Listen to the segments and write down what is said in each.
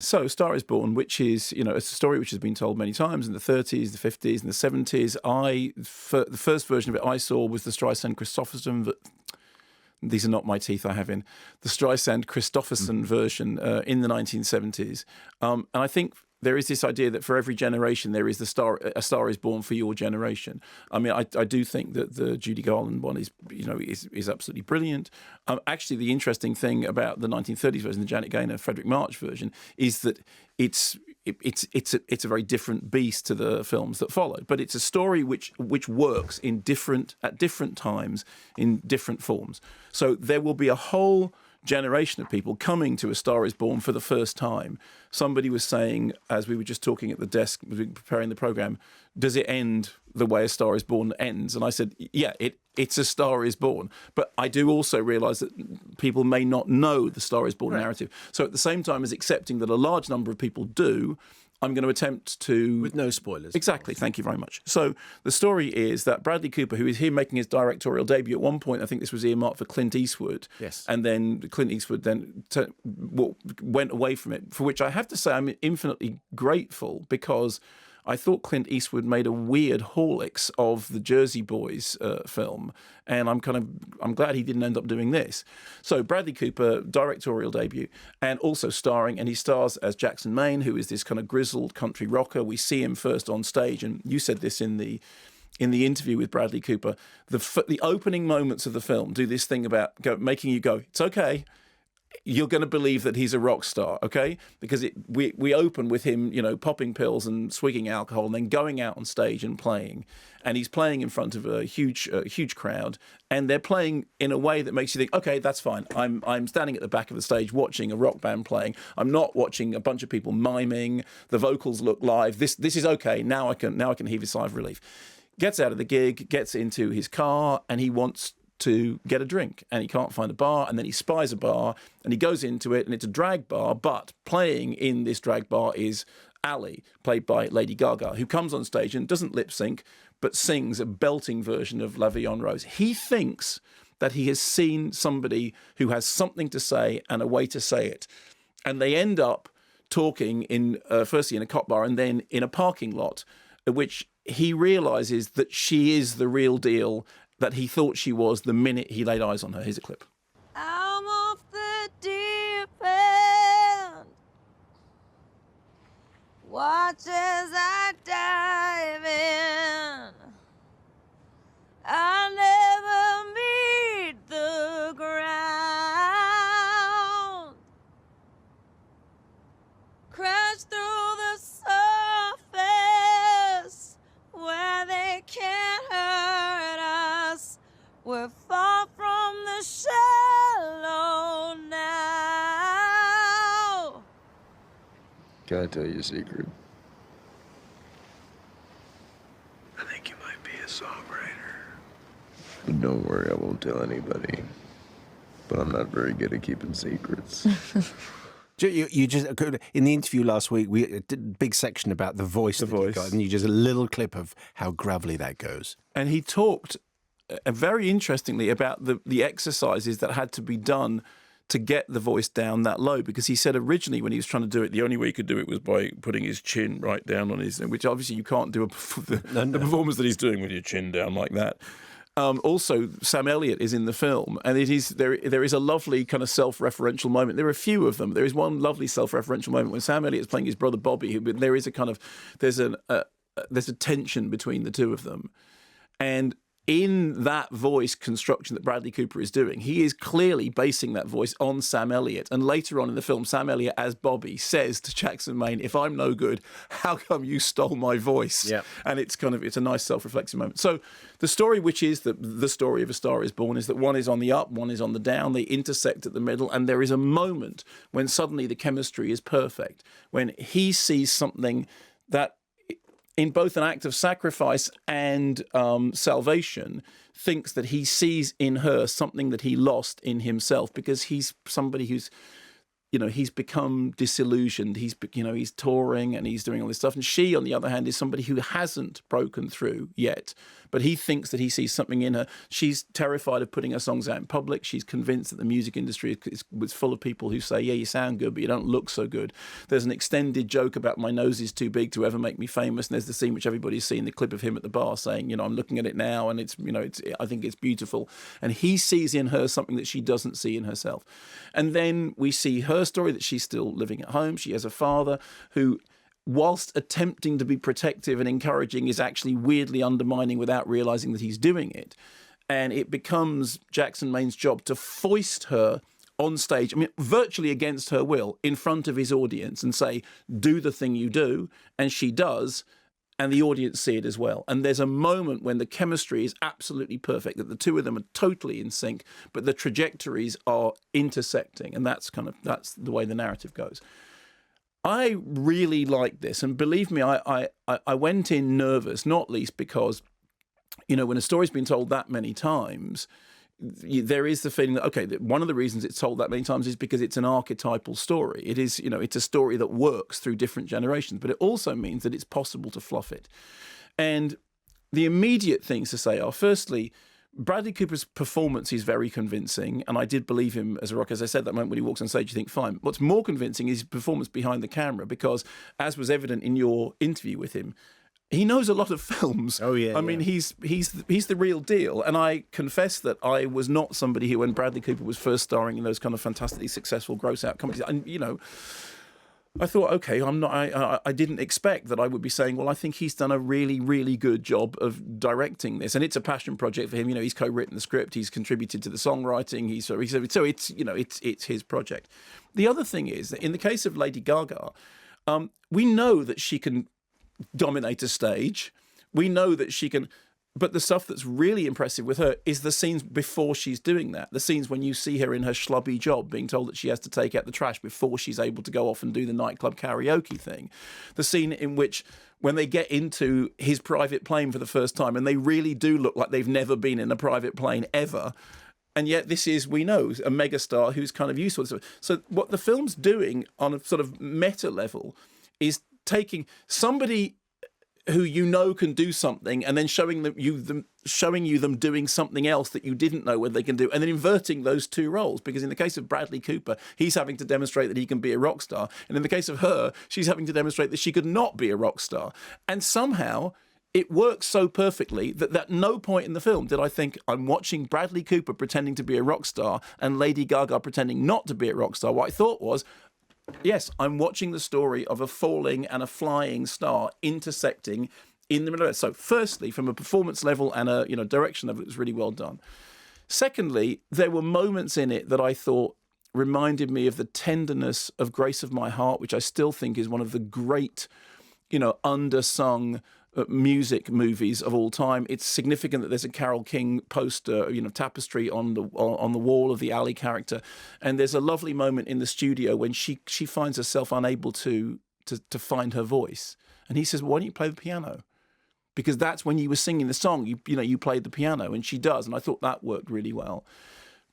So, Star is Born, which is, it's a story which has been told many times in the 30s, the 50s, and the 70s. The first version of it I saw was the Streisand-Christopherson. These are not my teeth I have in. The Streisand-Christopherson version in the 1970s. And I think there is this idea that for every generation there is a Star is Born for your generation. I mean, I do think that the Judy Garland one is absolutely brilliant. Actually, the interesting thing about the 1930s version, the Janet Gaynor, Frederick March version, is that it's a very different beast to the films that followed. But it's a story which works at different times in different forms. So there will be a whole generation of people coming to A Star is Born for the first time. Somebody was saying, as we were just talking at the desk preparing the programme, does it end the way A Star is Born ends? And I said, yeah, it's A Star is Born. But I do also realise that people may not know the Star is Born narrative. So at the same time as accepting that a large number of people do, I'm going to attempt to... With no spoilers. Exactly. Thank you very much. So the story is that Bradley Cooper, who is here making his directorial debut, at one point, I think this was earmarked for Clint Eastwood. Yes. And then Clint Eastwood then went away from it, for which I have to say I'm infinitely grateful, because I thought Clint Eastwood made a weird Horlicks of the Jersey Boys film, and I'm glad he didn't end up doing this. So Bradley Cooper, directorial debut, and also starring, and he stars as Jackson Maine, who is this kind of grizzled country rocker. We see him first on stage, and you said this in the interview with Bradley Cooper. The opening moments of the film do this thing about making you go, it's okay. You're going to believe that he's a rock star, okay? Because we open with him, popping pills and swigging alcohol, and then going out on stage and playing. And he's playing in front of a huge crowd, and they're playing in a way that makes you think, okay, that's fine. I'm standing at the back of the stage watching a rock band playing. I'm not watching a bunch of people miming. The vocals look live. This is okay. Now I can heave a sigh of relief. Gets out of the gig, gets into his car, and he wants to get a drink, and he can't find a bar, and then he spies a bar and he goes into it, and it's a drag bar, but playing in this drag bar is Ali, played by Lady Gaga, who comes on stage and doesn't lip sync but sings a belting version of La Vie en Rose. He thinks that he has seen somebody who has something to say and a way to say it, and they end up talking firstly in a cop bar and then in a parking lot, at which he realises that she is the real deal that he thought she was the minute he laid eyes on her. Here's a clip. I'm off the deep end. Watch as I dive in. I never meet the ground. Crash through the surface where they can't hurt us. We're far from the shallow now. Can I tell you a secret? I think you might be a songwriter. But don't worry, I won't tell anybody. But I'm not very good at keeping secrets. You just, in the interview last week, we did a big section about the voice that you got, and you just a little clip of how gravelly that goes. And he talked very interestingly about the exercises that had to be done to get the voice down that low, because he said originally when he was trying to do it, the only way he could do it was by putting his chin right down on his, which obviously you can't do the performance that he's doing with your chin down like that. Also, Sam Elliott is in the film, and there is a lovely kind of self-referential moment. There are a few of them. There is one lovely self-referential moment when Sam Elliott is playing his brother Bobby. There is a kind of there's a tension between the two of them, and in that voice construction that Bradley Cooper is doing, he is clearly basing that voice on Sam Elliott. And later on in the film, Sam Elliott as Bobby says to Jackson Maine, "If I'm no good, how come you stole my voice?" Yep. And it's a nice self-reflexive moment. So the story, which is the story of A Star is Born, is that one is on the up, one is on the down. They intersect at the middle, and there is a moment when suddenly the chemistry is perfect, when he sees something that, in both an act of sacrifice and salvation, thinks that he sees in her something that he lost in himself, because he's somebody who's he's become disillusioned. He's touring and he's doing all this stuff. And she, on the other hand, is somebody who hasn't broken through yet, but he thinks that he sees something in her. She's terrified of putting her songs out in public. She's convinced that the music industry is full of people who say, yeah, you sound good, but you don't look so good. There's an extended joke about my nose is too big to ever make me famous. And there's the scene which everybody's seen, the clip of him at the bar saying, I'm looking at it now and I think it's beautiful. And he sees in her something that she doesn't see in herself. And then we see her story that she's still living at home. She has a father who, whilst attempting to be protective and encouraging, is actually weirdly undermining without realizing that he's doing it. And it becomes Jackson Maine's job to foist her on stage, virtually against her will, in front of his audience and say, do the thing you do. And she does. And the audience see it as well. And there's a moment when the chemistry is absolutely perfect, that the two of them are totally in sync, but the trajectories are intersecting. And that's the way the narrative goes. I really like this. And believe me, I went in nervous, not least because, when a story's been told that many times, there is the feeling that, okay, one of the reasons it's told that many times is because it's an archetypal story. It is, it's a story that works through different generations, but it also means that it's possible to fluff it. And the immediate things to say are, firstly, Bradley Cooper's performance is very convincing, and I did believe him as a rock. As I said, that moment when he walks on stage, you think, fine. What's more convincing is his performance behind the camera, because, as was evident in your interview with him, he knows a lot of films. Oh, yeah. I mean, he's the real deal. And I confess that I was not somebody who, when Bradley Cooper was first starring in those kind of fantastically successful gross-out comedies, and, I thought, okay, I didn't expect that I would be saying, well, I think he's done a really, really good job of directing this. And it's a passion project for him. He's co-written the script. He's contributed to the songwriting. So it's his project. The other thing is that in the case of Lady Gaga, we know that she can dominate a stage. We know that she can, but the stuff that's really impressive with her is the scenes before she's doing that. The scenes when you see her in her schlubby job being told that she has to take out the trash before she's able to go off and do the nightclub karaoke thing. The scene in which, when they get into his private plane for the first time, and they really do look like they've never been in a private plane ever. And yet this is, we know, a megastar who's kind of useful. So what the film's doing on a sort of meta level is taking somebody who can do something and then showing you them doing something else that you didn't know whether they can do, and then inverting those two roles. Because in the case of Bradley Cooper, he's having to demonstrate that he can be a rock star, and in the case of her, she's having to demonstrate that she could not be a rock star. And somehow it works so perfectly that at no point in the film did I think, I'm watching Bradley Cooper pretending to be a rock star and Lady Gaga pretending not to be a rock star. What I thought was, yes, I'm watching the story of a falling and a flying star intersecting in the middle of it. So firstly, from a performance level and a direction level, it was really well done. Secondly, there were moments in it that I thought reminded me of the tenderness of Grace of My Heart, which I still think is one of the great, undersung music movies of all time. It's significant that there's a Carole King poster, tapestry on the wall of the Ally character, and there's a lovely moment in the studio when she finds herself unable to find her voice, and he says, "Why don't you play the piano?" Because that's when you were singing the song, you played the piano, and she does, and I thought that worked really well.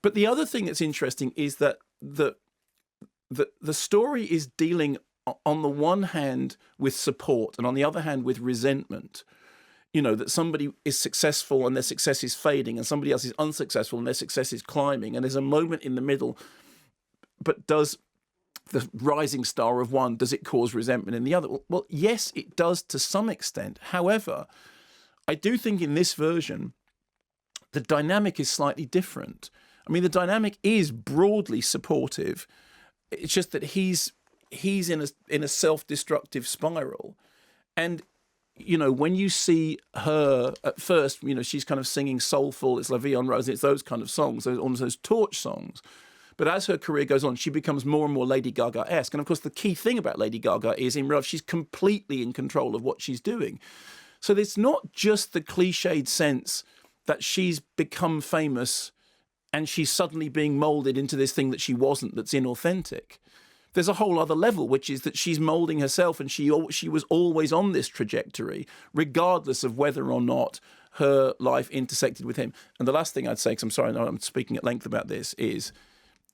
But the other thing that's interesting is that the story is dealing, on the one hand, with support, and on the other hand, with resentment. That somebody is successful and their success is fading, and somebody else is unsuccessful and their success is climbing. And there's a moment in the middle, but does the rising star of one, does it cause resentment in the other? Well, yes, it does to some extent. However, I do think in this version, the dynamic is slightly different. I mean, the dynamic is broadly supportive. It's just that he's in a self-destructive spiral. And, when you see her at first, she's kind of singing soulful, it's La Vie en Rose, it's those kind of songs, almost those torch songs. But as her career goes on, she becomes more and more Lady Gaga-esque. And of course, the key thing about Lady Gaga is, in real life, she's completely in control of what she's doing. So it's not just the cliched sense that she's become famous and she's suddenly being moulded into this thing that she wasn't, that's inauthentic. There's a whole other level, which is that she's moulding herself, and she was always on this trajectory, regardless of whether or not her life intersected with him. And the last thing I'd say, because I'm sorry, I'm speaking at length about this, is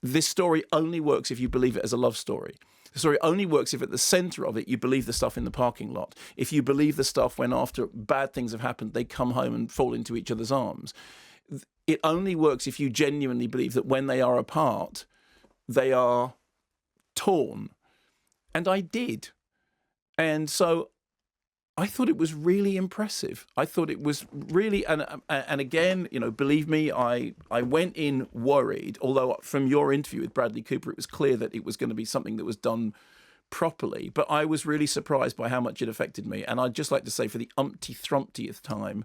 this story only works if you believe it as a love story. The story only works if at the centre of it you believe the stuff in the parking lot. If you believe the stuff when after bad things have happened, they come home and fall into each other's arms. It only works if you genuinely believe that when they are apart, they are torn. And I did. And so I thought it was really impressive. I thought it was really, and again, believe me, I went in worried, although from your interview with Bradley Cooper, it was clear that it was going to be something that was done properly. But I was really surprised by how much it affected me. And I'd just like to say, for the umpty-thrumptieth time,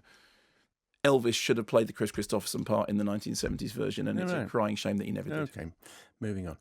Elvis should have played the Chris Christopherson part in the 1970s version, and it's a crying shame that he never did. Okay, moving on.